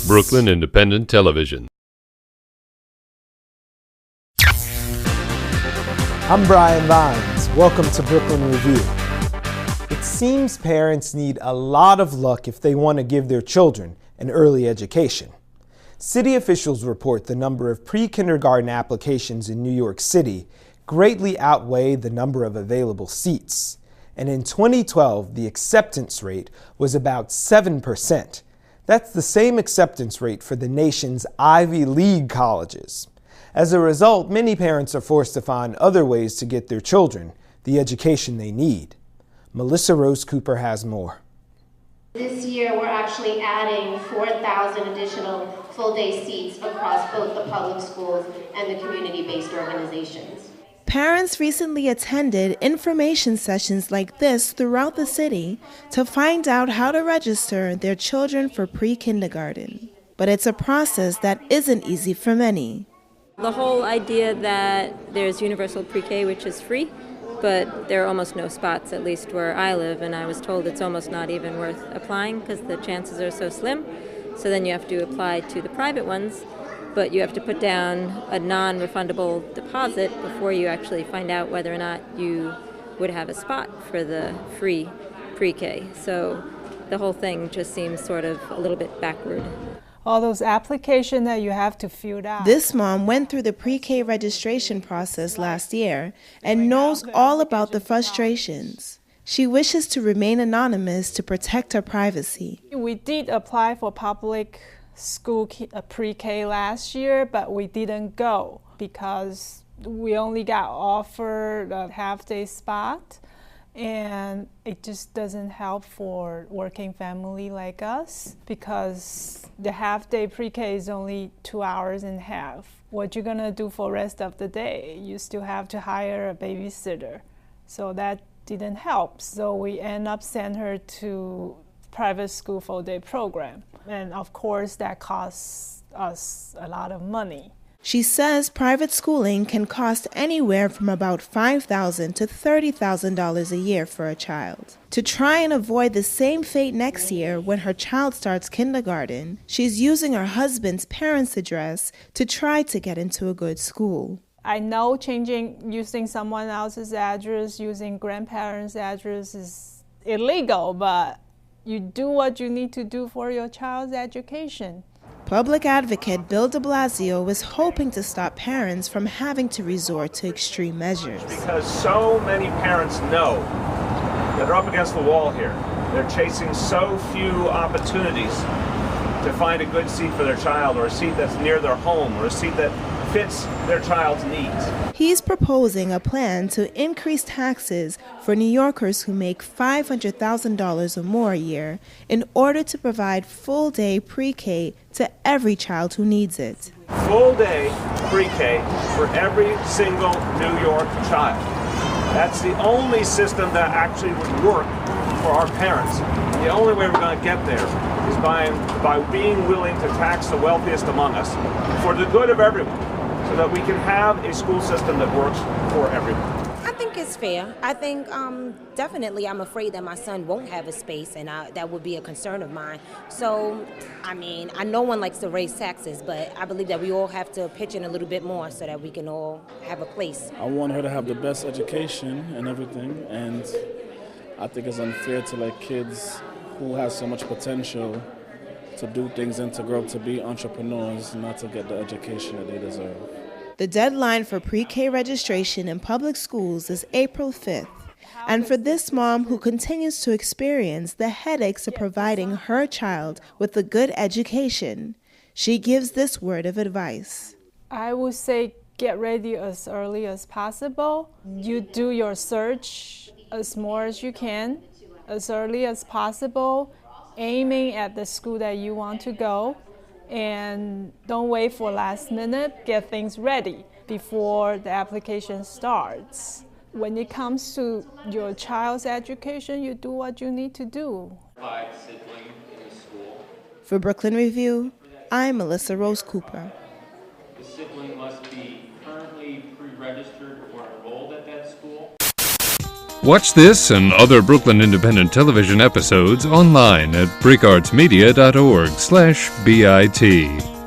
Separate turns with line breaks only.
Brooklyn Independent Television.
I'm Brian Vines. Welcome to Brooklyn Review. It seems parents need a lot of luck if they want to give their children an early education. City officials report the number of pre-kindergarten applications in New York City greatly outweigh the number of available seats. And in 2012, the acceptance rate was about 7%. That's the same acceptance rate for the nation's Ivy League colleges. As a result, many parents are forced to find other ways to get their children the education they need. Melissa Rose Cooper has more.
This year, we're actually adding 4,000 additional full-day seats across both the public schools and the community-based organizations.
Parents recently attended information sessions like this throughout the city to find out how to register their children for pre-kindergarten. But it's a process that isn't easy for many.
The whole idea that there's universal pre-K, which is free, but there are almost no spots, at least where I live, and I was told it's almost not even worth applying because the chances are so slim. So then you have to apply to the private ones, but you have to put down a non-refundable deposit before you actually find out whether or not you would have a spot for the free pre-K. So the whole thing just seems sort of a little bit backward.
All those applications that you have to fill out.
This mom went through the pre-K registration process last year and knows all about the frustrations. She wishes to remain anonymous to protect her privacy.
We did apply for public school pre-K last year, but we didn't go because we only got offered a half-day spot, and it just doesn't help for working family like us because the half-day pre-K is only 2 hours and a half. What you're gonna do for the rest of the day? You still have to hire a babysitter. So that didn't help. So we end up sending her to private school full-day program. And of course, that costs us a lot of money.
She says private schooling can cost anywhere from about $5,000 to $30,000 a year for a child. To try and avoid the same fate next year when her child starts kindergarten, she's using her husband's parents' address to try to get into a good school.
I know using someone else's address, using grandparents' address is illegal, but you do what you need to do for your child's education.
Public advocate Bill de Blasio was hoping to stop parents from having to resort to extreme measures.
Because so many parents know that they're up against the wall here. They're chasing so few opportunities to find a good seat for their child, or a seat that's near their home, or a seat that fits their child's needs.
He's proposing a plan to increase taxes for New Yorkers who make $500,000 or more a year in order to provide full-day pre-K to every child who needs it.
Full-day pre-K for every single New York child. That's the only system that actually would work for our parents. The only way we're going to get there is by being willing to tax the wealthiest among us for the good of everyone, so that we can have a school system that works for everyone.
I think it's fair. I think definitely I'm afraid that my son won't have a space, and that would be a concern of mine. So, I mean, no one likes to raise taxes, but I believe that we all have to pitch in a little bit more so that we can all have a place.
I want her to have the best education and everything, and I think it's unfair to let kids who have so much potential to do things and to grow up to be entrepreneurs not to get the education that they deserve.
The deadline for pre-K registration in public schools is April 5th. And for this mom who continues to experience the headaches of providing her child with a good education, she gives this word of advice.
I would say get ready as early as possible. You do your search as more as you can, as early as possible, aiming at the school that you want to go, and don't wait for last minute. Get things ready before the application starts. When it comes to your child's education, you do what you need to do.
For Brooklyn Review, I'm Melissa Rose Cooper.
The sibling must be currently pre-registered or enrolled at that school.
Watch this and other Brooklyn Independent Television episodes online at breakartsmedia.org/BIT.